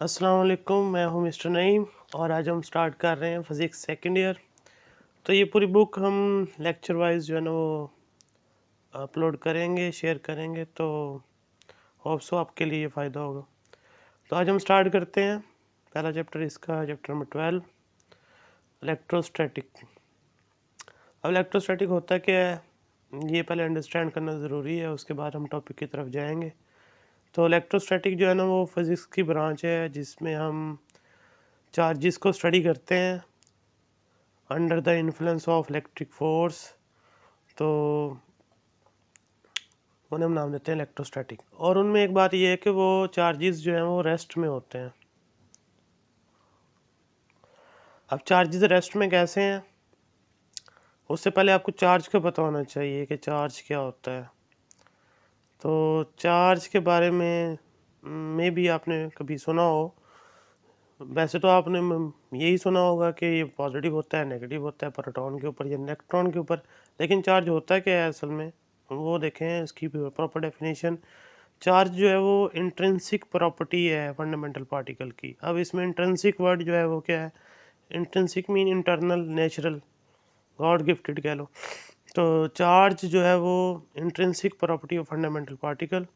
अस्सलाम वालेकुम, मैं हूं मिस्टर नईम और आज हम स्टार्ट कर रहे हैं फिज़िक्स सेकंड ईयर। तो ये पूरी बुक हम लेक्चर वाइज जो है ना वो अपलोड करेंगे, शेयर करेंगे, तो होप सो आपके लिए ये फ़ायदा होगा। तो आज हम स्टार्ट करते हैं। पहला चैप्टर इसका चैप्टर नंबर 12 इलेक्ट्रोस्टैटिक। अब इलेक्ट्रोस्टैटिक होता क्या है ये पहले अंडरस्टैंड करना ज़रूरी है, उसके बाद हम टॉपिक की तरफ जाएंगे। तो इलेक्ट्रोस्टैटिक जो है ना वो फिज़िक्स की ब्रांच है जिसमें हम चार्जेस को स्टडी करते हैं under the influence of electric force. तो उन्हें हम नाम देते हैं इलेक्ट्रोस्टैटिक। और उनमें एक बात ये है कि वो चार्जेस जो हैं वो रेस्ट में होते हैं। अब चार्जेस रेस्ट में कैसे हैं, उससे पहले आपको चार्ज का पता होना चाहिए कि चार्ज क्या होता है। तो चार्ज के बारे में भी आपने कभी सुना हो। वैसे तो आपने यही सुना होगा कि ये पॉजिटिव होता है, नेगेटिव होता है, प्रोटॉन के ऊपर या इलेक्ट्रॉन के ऊपर। लेकिन चार्ज होता है क्या है असल में, वो देखें इसकी प्रॉपर डेफिनेशन। चार्ज जो है वो इंट्रिंसिक प्रॉपर्टी है फंडामेंटल पार्टिकल की। अब इसमें इंट्रिंसिक वर्ड जो है वो क्या है, intrinsic mean internal, natural, God gifted कह लो। तो चार्ज जो है वो intrinsic property of fundamental particle.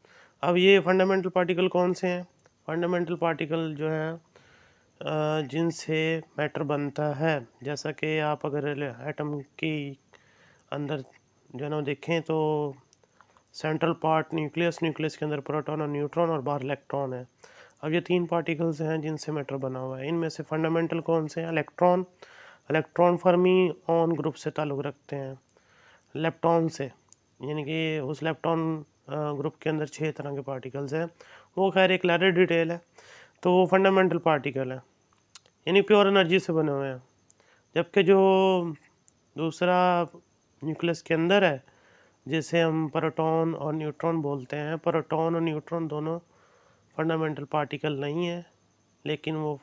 अब ये फंडामेंटल पार्टिकल कौन से हैं? फंडामेंटल पार्टिकल जो हैं जिनसे मैटर बनता है। जैसा कि आप अगर एटम की अंदर जो है ना देखें तो सेंट्रल पार्ट न्यूक्लियस, न्यूक्लियस के अंदर प्रोटॉन और न्यूट्रॉन और बाहर इलेक्ट्रॉन है। अब ये तीन पार्टिकल्स हैं जिनसे मैटर बना हुआ है। इनमें से फंडामेंटल कौन से हैं? Electron. Electron Fermi on group से ताल्लुक़ रखते हैं लेप्टॉन से, यानी कि उस लेप्टॉन ग्रुप के अंदर 6 तरह के पार्टिकल्स हैं। वो खैर एक लेटर डिटेल है। तो वो फंडामेंटल पार्टिकल है, यानी प्योर एनर्जी से बने हुए हैं। जबकि जो दूसरा न्यूक्लियस के अंदर है जिसे हम प्रोटॉन और न्यूट्रॉन बोलते हैं, प्रोटॉन और न्यूट्रॉन दोनों फंडामेंटल पार्टिकल नहीं है, लेकिन वो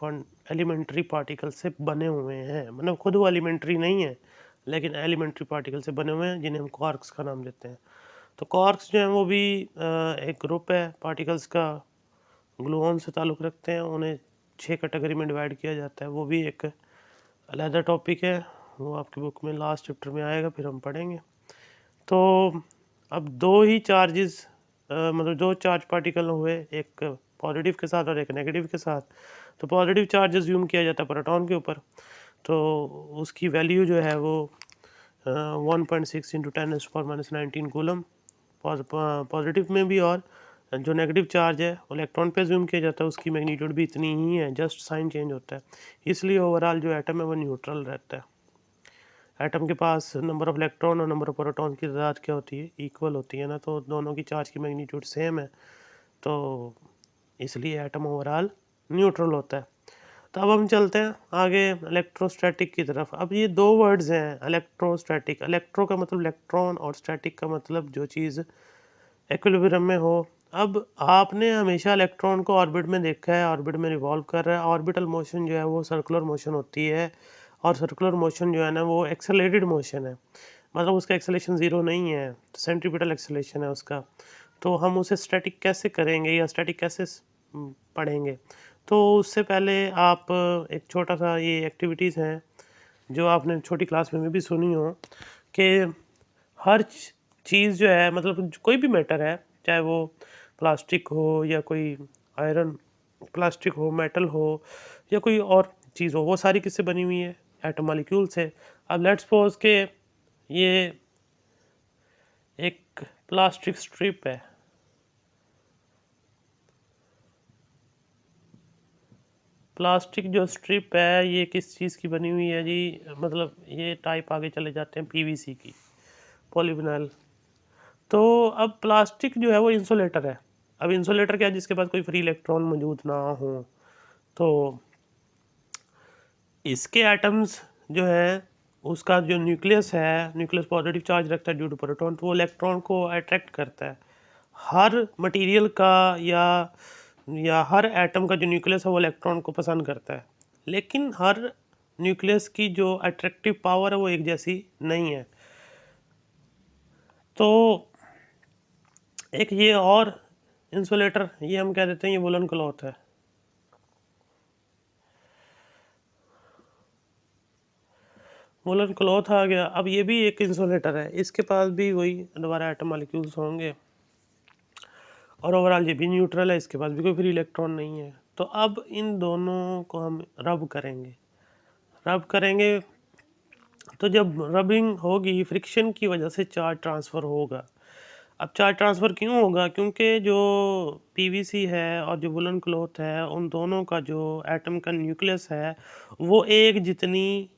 एलिमेंट्री पार्टिकल से बने हुए हैं। मतलब खुद वो एलिमेंट्री नहीं है लेकिन एलिमेंट्री पार्टिकल से बने हुए हैं, जिन्हें हम क्वार्क्स का नाम देते हैं। तो क्वार्क्स जो हैं वो भी एक ग्रुप है पार्टिकल्स का, ग्लूऑन से ताल्लुक़ रखते हैं। उन्हें 6 कैटेगरी में डिवाइड किया जाता है। वो भी एक अलहदा टॉपिक है, वो आपकी बुक में लास्ट चैप्टर में आएगा, फिर हम पढ़ेंगे। तो अब दो ही चार्जेस, मतलब दो चार्ज पार्टिकल हुए, एक पॉजिटिव के साथ और एक नेगेटिव के साथ। तो पॉजिटिव चार्ज अज्यूम किया जाता है प्रोटॉन के ऊपर, तो उसकी वैल्यू जो है वो 1.6 इंटू 10⁻⁻19 कूलम पॉजिटिव में भी। और जो नेगेटिव चार्ज है वो इलेक्ट्रॉन पे अज्यूम किया जाता है, उसकी मैग्नीट्यूड भी इतनी ही है, जस्ट साइन चेंज होता है। इसलिए ओवरऑल जो एटम है वो न्यूट्रल रहता है। एटम के पास नंबर ऑफ इलेक्ट्रॉन और नंबर ऑफ प्रोटॉन की तादाद क्या होती है, इक्वल होती है ना, तो दोनों की चार्ज की मैग्नीट्यूड सेम है, तो इसलिए एटम ओवरऑल न्यूट्रल होता है। तो अब हम चलते हैं आगे इलेक्ट्रोस्टैटिक की तरफ। अब ये दो वर्ड्स हैं इलेक्ट्रोस्टैटिक। इलेक्ट्रो का मतलब इलेक्ट्रॉन और स्टैटिक का मतलब जो चीज़ इक्विलिब्रियम में हो। अब आपने हमेशा इलेक्ट्रॉन को ऑर्बिट में देखा है, ऑर्बिट में रिवॉल्व कर रहा है। ऑर्बिटल मोशन जो है वो सर्कुलर मोशन होती है, और सर्कुलर मोशन जो है ना वो एक्सेलरेटेड मोशन है, मतलब उसका एक्सेलेरेशन ज़ीरो नहीं है, सेंट्रीपिटल एक्सेलेरेशन है उसका। तो हम उसे स्टैटिक कैसे करेंगे या स्टैटिक कैसे पढ़ेंगे? तो उससे पहले आप एक छोटा सा ये एक्टिविटीज़ हैं जो आपने छोटी क्लास में भी सुनी हो कि हर चीज़ जो है, मतलब कोई भी मैटर है, चाहे वो प्लास्टिक हो या कोई आयरन, प्लास्टिक हो, मेटल हो या कोई और चीज़ हो, वो सारी किससे बनी हुई है? एटम मॉलिक्यूल से। अब लेट्स सपोज के ये एक प्लास्टिक स्ट्रिप है। प्लास्टिक जो स्ट्रिप है ये किस चीज़ की बनी हुई है जी? मतलब ये टाइप आगे चले जाते हैं पीवीसी की, पॉलीविनाइल। तो अब प्लास्टिक जो है वो इंसुलेटर है। अब इंसुलेटर क्या है? जिसके पास कोई फ्री इलेक्ट्रॉन मौजूद ना हो। तो इसके एटम्स जो है, उसका जो न्यूक्लियस है, न्यूक्लियस पॉजिटिव चार्ज रखता है ड्यू टू प्रोटॉन, तो वो इलेक्ट्रॉन को अट्रैक्ट करता है। हर मटेरियल का या हर एटम का जो न्यूक्लियस है वो इलेक्ट्रॉन को पसंद करता है, लेकिन हर न्यूक्लियस की जो अट्रैक्टिव पावर है वो एक जैसी नहीं है। तो एक ये और इंसुलेटर, ये हम कह देते हैं ये वुलन क्लॉथ है। वुलन क्लॉथ आ गया। अब ये भी एक इंसुलेटर है, इसके पास भी वही दोबारा एटम मॉलिक्यूल्स होंगे और ओवरऑल ये भी न्यूट्रल है, इसके पास भी कोई फ्री इलेक्ट्रॉन नहीं है। तो अब इन दोनों को हम रब करेंगे। तो जब रबिंग होगी, फ्रिक्शन की वजह से चार्ज ट्रांसफ़र होगा। अब चार्ज ट्रांसफ़र क्यों होगा? क्योंकि जो पीवीसी है और जो वुलन क्लॉथ है, उन दोनों का जो एटम का न्यूक्लियस है वो एक जितनी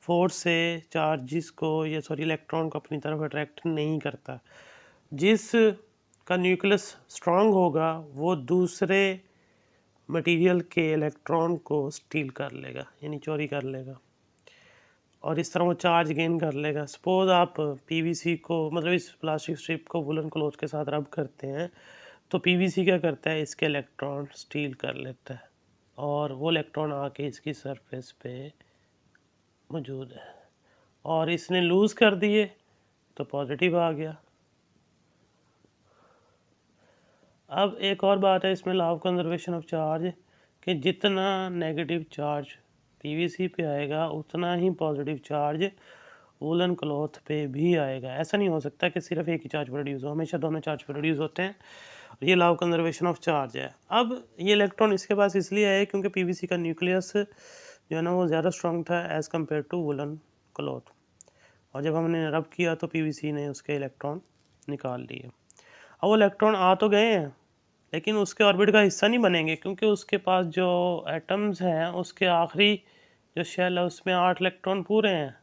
फोर्स से चार्जिस को इलेक्ट्रॉन को अपनी तरफ अट्रैक्ट नहीं करता। जिस का न्यूक्लियस स्ट्रांग होगा वो दूसरे मटेरियल के इलेक्ट्रॉन को स्टील कर लेगा, यानी चोरी कर लेगा, और इस तरह वो चार्ज गेन कर लेगा। सपोज आप पीवीसी को, मतलब इस प्लास्टिक स्ट्रिप को वुलन क्लॉथ के साथ रब करते हैं, तो पीवीसी क्या करता है, इसके इलेक्ट्रॉन स्टील कर लेता है और वो इलेक्ट्रॉन आके इसकी सरफेस पे मौजूद है, और इसने लूज़ कर दिए तो पॉजिटिव आ गया। अब एक और बात है इसमें, law of conservation of charge, कि जितना नेगेटिव चार्ज पीवीसी पे आएगा उतना ही पॉजिटिव चार्ज वुलन क्लॉथ पे भी आएगा। ऐसा नहीं हो सकता कि सिर्फ एक ही चार्ज प्रोड्यूस हो, हमेशा दोनों चार्ज प्रोड्यूस होते हैं। ये law of conservation of charge है। अब ये इलेक्ट्रॉन इसके पास इसलिए आए क्योंकि पीवीसी का न्यूक्लियस जो है ना वो ज़्यादा स्ट्रॉन्ग था as compare to woolen cloth, और जब हमने रब किया तो पीवीसी ने उसके इलेक्ट्रॉन निकाल लिए। अब वो इलेक्ट्रॉन आ तो गए हैं लेकिन उसके ऑर्बिट का हिस्सा नहीं बनेंगे, क्योंकि उसके पास जो एटम्स हैं उसके आखिरी जो शेल है उसमें 8 इलेक्ट्रॉन पूरे हैं,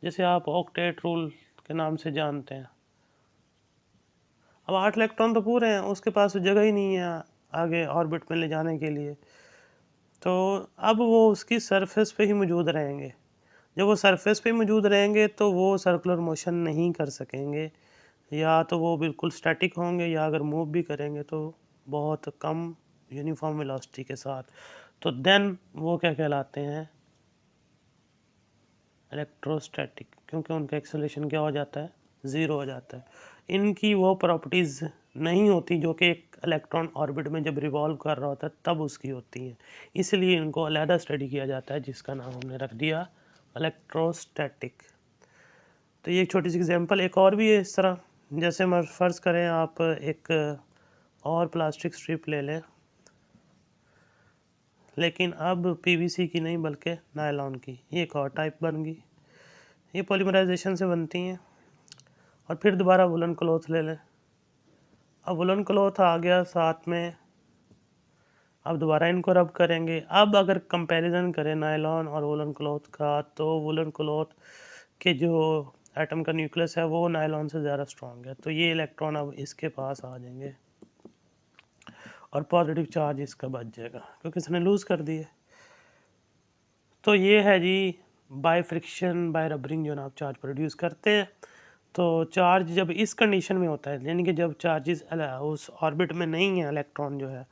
जैसे आप ऑक्टेट रूल के नाम से जानते हैं। अब 8 इलेक्ट्रॉन तो पूरे हैं, उसके पास जगह ही नहीं है आगे ऑर्बिट में ले जाने के लिए, तो अब वो उसकी सरफेस पे ही मौजूद रहेंगे। जब वो सरफेस पे मौजूद रहेंगे तो वो सर्कुलर मोशन नहीं कर सकेंगे, या तो वो बिल्कुल स्टैटिक होंगे, या अगर मूव भी करेंगे तो बहुत कम यूनिफॉर्म वेलोसिटी के साथ। तो देन वो क्या कहलाते हैं, इलेक्ट्रोस्टैटिक, क्योंकि उनका एक्सेलरेशन क्या हो जाता है, ज़ीरो हो जाता है। इनकी वो प्रॉपर्टीज़ नहीं होती जो कि एक इलेक्ट्रॉन ऑर्बिट में जब रिवॉल्व कर रहा होता है तब उसकी होती हैं, इसलिए इनको अलहदा स्टडी किया जाता है, जिसका नाम हमने रख दिया इलेक्ट्रोस्टैटिक। तो ये एक छोटी सी एग्जांपल एक और भी है इस तरह। जैसे मैं फ़र्ज़ करें आप एक और प्लास्टिक स्ट्रिप ले लें, लेकिन अब पीवीसी की नहीं बल्कि नायलॉन की, ये एक और टाइप बन गई। ये पॉलीमराइजेशन से बनती हैं। और फिर दोबारा वुलन क्लॉथ ले लें, अब वुलन क्लॉथ आ गया साथ में, अब दोबारा इनको रब करेंगे। अब अगर कंपैरिजन करें नायलॉन और वुलन क्लॉथ का, तो वुलन क्लॉथ के जो एटम का न्यूक्लियस है वो नायलॉन से ज़्यादा स्ट्रॉन्ग है, तो ये इलेक्ट्रॉन अब इसके पास आ जाएंगे और पॉजिटिव चार्ज इसका बच जाएगा क्योंकि इसने लूज़ कर दिए। तो ये है जी बाय फ्रिक्शन बाय रबरिंग जो ना आप चार्ज प्रोड्यूस करते हैं। तो चार्ज जब इस कंडीशन में होता है, यानी कि जब चार्जेस उस ऑर्बिट में नहीं है इलेक्ट्रॉन जो है,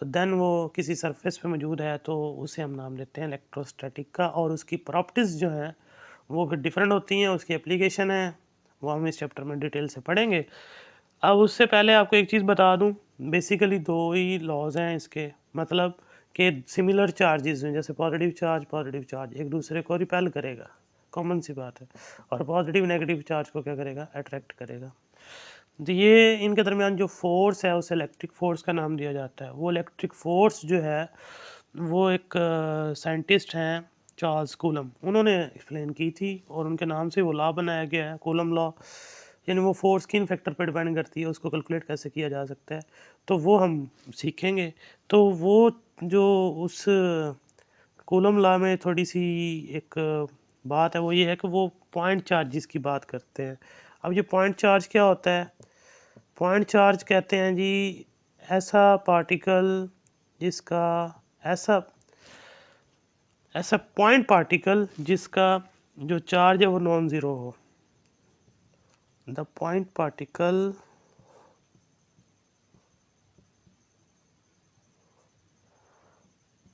तो देन वो किसी सरफेस पे मौजूद है, तो उसे हम नाम देते हैं इलेक्ट्रोस्टैटिक का, और उसकी प्रॉपर्टीज़ जो हैं वो फिर डिफरेंट होती हैं, उसकी एप्लीकेशन है वो हम इस चैप्टर में डिटेल से पढ़ेंगे। अब उससे पहले आपको एक चीज़ बता दूं, बेसिकली दो ही लॉज हैं इसके, मतलब कि सिमिलर चार्जेस हैं, जैसे पॉजिटिव चार्ज एक दूसरे को रिपेल करेगा, कॉमन सी बात है, और पॉजिटिव नेगेटिव चार्ज को क्या करेगा, अट्रैक्ट करेगा। तो ये इनके दरमियान जो फोर्स है उसे इलेक्ट्रिक फोर्स का नाम दिया जाता है। वो इलेक्ट्रिक फोर्स जो है वो एक साइंटिस्ट हैं चार्ल्स कूलम, उन्होंने एक्सप्लेन की थी, और उनके नाम से वो लॉ बनाया गया है, कूलम लॉ। यानी वो फोर्स किन फैक्टर पर डिपेंड करती है, उसको कैलकुलेट कैसे किया जा सकता है, तो वो हम सीखेंगे। तो वो जो उस कूलम लॉ में थोड़ी सी एक बात है, वो ये है कि वो पॉइंट चार्जेस की बात करते हैं। अब ये पॉइंट चार्ज क्या होता है, पॉइंट चार्ज कहते हैं जी ऐसा पार्टिकल जिसका ऐसा ऐसा पॉइंट पार्टिकल जिसका जो चार्ज है वो नॉन ज़ीरो हो। The point particle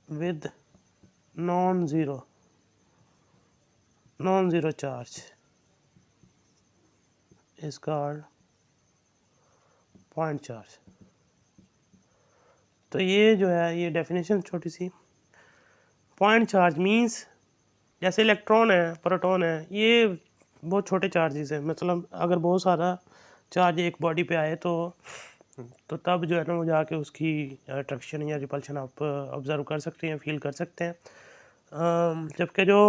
with non-zero charge is called point charge। तो ये जो है ये डेफिनेशन छोटी सी, पॉइंट चार्ज मीन्स जैसे इलेक्ट्रॉन है, प्रोटॉन है, ये बहुत छोटे चार्जेस हैं। मतलब अगर बहुत सारा चार्ज एक बॉडी पे आए तो तब जो है ना वो जाके उसकी अट्रैक्शन या रिपल्शन आप ऑब्जर्व कर सकते हैं, फील कर सकते हैं। जबकि जो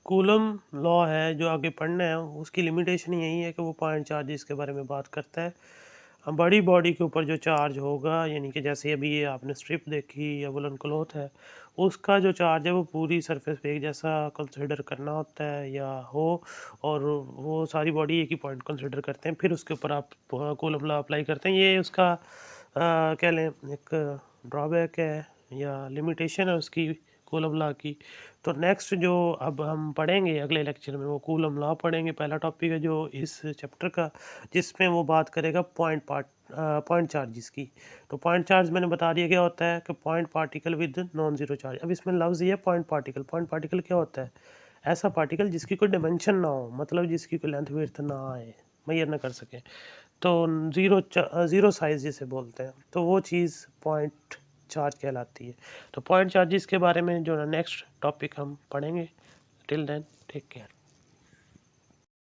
कूलम लॉ है जो आगे पढ़ना है, उसकी लिमिटेशन यही है कि वो पॉइंट चार्जेस के बारे में बात करता है। बड़ी बॉडी के ऊपर जो चार्ज होगा, यानी कि जैसे अभी ये आपने स्ट्रिप देखी या वुलन क्लॉथ है, उसका जो चार्ज है वो पूरी सरफेस पे एक जैसा कंसिडर करना होता है या हो, और वो सारी बॉडी एक ही पॉइंट कंसिडर करते हैं, फिर उसके ऊपर आप कूलम लॉ अप्लाई करते हैं। ये उसका कह लें एक ड्रॉबैक है या लिमिटेशन है उसकी, कूलम लॉ की। तो नेक्स्ट जो अब हम पढ़ेंगे अगले लेक्चर में, वो कूलम लॉ पढ़ेंगे। पहला टॉपिक है जो इस चैप्टर का, जिसमें वो बात करेगा पॉइंट चार्जेस की। तो पॉइंट चार्ज मैंने बता दिया क्या होता है कि point particle with non zero charge. अब इसमें लफ्ज़ ये पॉइंट पार्टिकल। पॉइंट पार्टिकल क्या होता है? ऐसा पार्टिकल जिसकी कोई डिमेंशन ना हो, मतलब जिसकी कोई लेंथ विड्थ ना आए, मेजर ना कर सके। तो ज़ीरो साइज जिसे बोलते हैं, तो वो चीज़ पॉइंट चार्ज कहलाती है। तो पॉइंट चार्जेस के बारे में जो नेक्स्ट टॉपिक हम पढ़ेंगे। Till then take care.